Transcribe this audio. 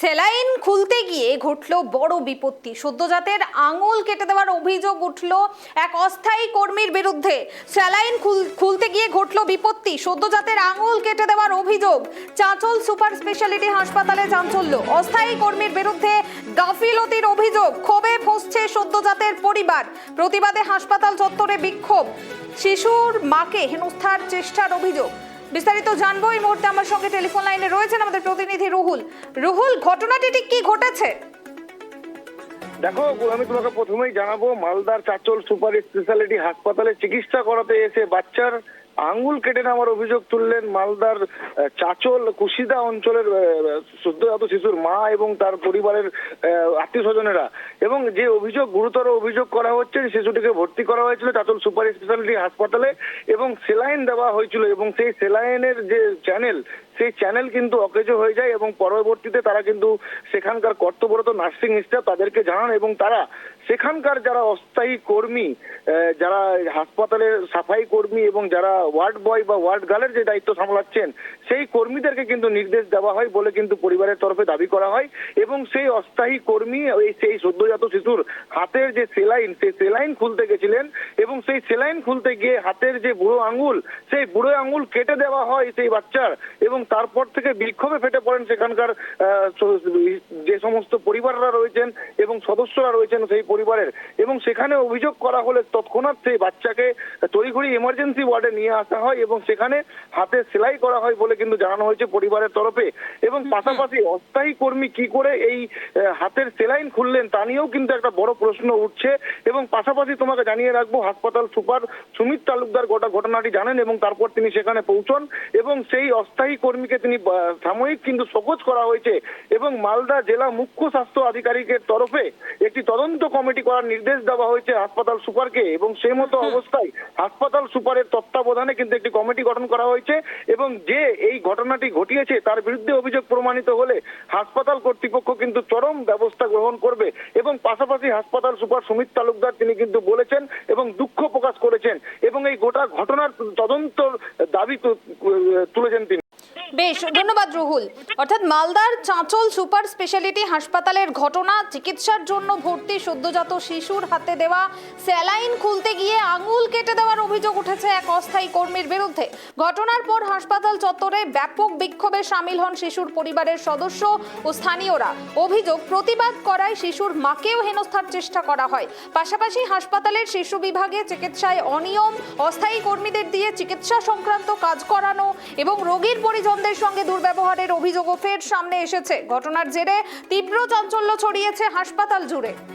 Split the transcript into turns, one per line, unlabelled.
Saline খুলতে গিয়ে ঘটল বড় বিপত্তি। সদ্যজাতের আঙুল কেটে দেওয়ার অভিযোগ উঠল এক অস্থায়ী কর্মীর বিরুদ্ধে। সেলাইন খুলতে গিয়ে ঘটল বিপত্তি, সদ্যজাতের আঙুল কেটে দেওয়ার অভিযোগ। চাঁচল সুপার স্পেশালিটি হাসপাতালে চাঞ্চল্য, অস্থায়ী কর্মীর বিরুদ্ধে গাফিলতির অভিযোগ। ক্ষোভে ফুঁসছে সদ্যজাতের পরিবার, প্রতিবাদে হাসপাতাল চত্বরে বিক্ষোভ। শিশুর মাকে হেনস্থার চেষ্টার অভিযোগ। বিস্তারিত জানবো এই মুহূর্তে আমার সঙ্গে টেলিফোন লাইনে রয়েছেন আমাদের প্রতিনিধি রুহুল। ঘটনাটি ঠিক কি ঘটেছে?
দেখো, আমি তোমাকে প্রথমেই জানাবো, মালদার চাঁচল সুপার স্পেশালিটি হাসপাতালে চিকিৎসা করাতে এসে বাচ্চার আঙ্গুল কেটে নেওয়ার অভিযোগ তুললেন মালদার চাঁচল কুশিদা অঞ্চলের সদ্যজাত শিশুর মা এবং তার পরিবারের আত্মীয় স্বজনেরা। এবং যে অভিযোগ, গুরুতর অভিযোগ করা হচ্ছে, শিশুটিকে ভর্তি করা হয়েছিল চাঁচল সুপার স্পেশালিটি হাসপাতালে এবং সেলাইন দেওয়া হয়েছিল এবং সেই সেলাইনের যে চ্যানেল, সেই চ্যানেল কিন্তু অকেজো হয়ে যায় এবং পরবর্তীতে তারা কিন্তু সেখানকার কর্তব্যরত নার্সিং স্টাফ তাদেরকে জানান এবং তারা সেখানকার যারা অস্থায়ী কর্মী, যারা হাসপাতালের সাফাই কর্মী এবং যারা ওয়ার্ড বয় বা ওয়ার্ড গার্লের যে দায়িত্ব সামলাচ্ছেন, সেই কর্মীদেরকে কিন্তু নির্দেশ দেওয়া হয় বলে কিন্তু পরিবারের তরফে দাবি করা হয়। এবং সেই অস্থায়ী কর্মী সেই সদ্যজাত শিশুর হাতের যে সেলাইন, সেই সেলাইন খুলতে গেছিলেন এবং সেই সেলাইন খুলতে গিয়ে হাতের যে বুড়ো আঙুল, সেই বুড়ো আঙুল কেটে দেওয়া হয় সেই বাচ্চার। এবং তারপর থেকে বিক্ষোভে ফেটে পড়েন সেখানকার যে সমস্ত পরিবাররা রয়েছেন এবং সদস্যরা রয়েছেন সেই পরিবারের। এবং সেখানে অভিযোগ করা হলে তৎক্ষণাৎ সেই বাচ্চাকে তড়িঘড়ি ইমার্জেন্সি ওয়ার্ডে নিয়ে আসা হয় এবং সেখানে হাতে সেলাই করা হয় বলে কিন্তু জানানো হয়েছে পরিবারের তরফে। এবং পাশাপাশি অস্থায়ী কর্মী কি করে এই হাতের সেলাইন খুললেন তা নিয়েও কিন্তু একটা বড় প্রশ্ন উঠছে। এবং পাশাপাশি তোমাকে জানিয়ে রাখবো, হাসপাতাল সুপার সুমিত তালুকদার গোটা ঘটনাটি জানেন এবং তারপর তিনি সেখানে পৌঁছন এবং সেই অস্থায়ী কর্মীকে তিনি সাময়িক কিন্তু শোকজ করা হয়েছে এবং মালদা জেলা মুখ্য স্বাস্থ্য আধিকারিকের তরফে একটি তদন্ত কমিটি করার নির্দেশ দেওয়া হয়েছে হাসপাতাল সুপারকে। এবং সেই মতো অবস্থায় হাসপাতাল সুপারের তত্ত্বাবধানে কিন্তু একটি কমিটি গঠন করা হয়েছে এবং যে এই ঘটনাটি ঘটিয়েছে তার বিরুদ্ধে অভিযোগ প্রমাণিত হলে হাসপাতাল কর্তৃপক্ষ কিন্তু চরম ব্যবস্থা গ্রহণ করবে। এবং পাশাপাশি হাসপাতাল সুপার সুমিত তালুকদার তিনি কিন্তু বলেছেন এবং দুঃখ প্রকাশ করেছেন এবং এই গোটা ঘটনার তদন্তর দাবি তুলেছেন তিনি।
বেশ, ধন্যবাদ রুহুল। অর্থাৎ মালদার চাঁচল সুপার স্পেশালিটি হাসপাতালের ঘটনা, চিকিৎসার জন্য ভর্তি সদ্যজাত শিশুর হাতে দেওয়া স্যালাইন খুলতে গিয়ে আঙুল কেটে দেওয়ার অভিযোগ উঠেছে এক অস্থায়ী কর্মীর বিরুদ্ধে। ঘটনার পর হাসপাতাল চত্বরে ব্যাপক বিক্ষোভে সামিল হন শিশুর পরিবারের সদস্য ও স্থানীয়রা। অভিযোগ, প্রতিবাদ করায় শিশুর মাকেও হেনস্থার চেষ্টা করা হয়। পাশাপাশি হাসপাতালের শিশু বিভাগে চিকিৎসায় অনিয়ম, অস্থায়ী কর্মীদের দিয়ে চিকিৎসা সংক্রান্ত কাজ করানো এবং রোগীর পরিজনদের সঙ্গে দুর্ব্যবহারের অভিযোগও ফের সামনে এসেছে। ঘটনার জেরে তীব্র চাঞ্চল্য ছড়িয়েছে হাসপাতাল জুড়ে।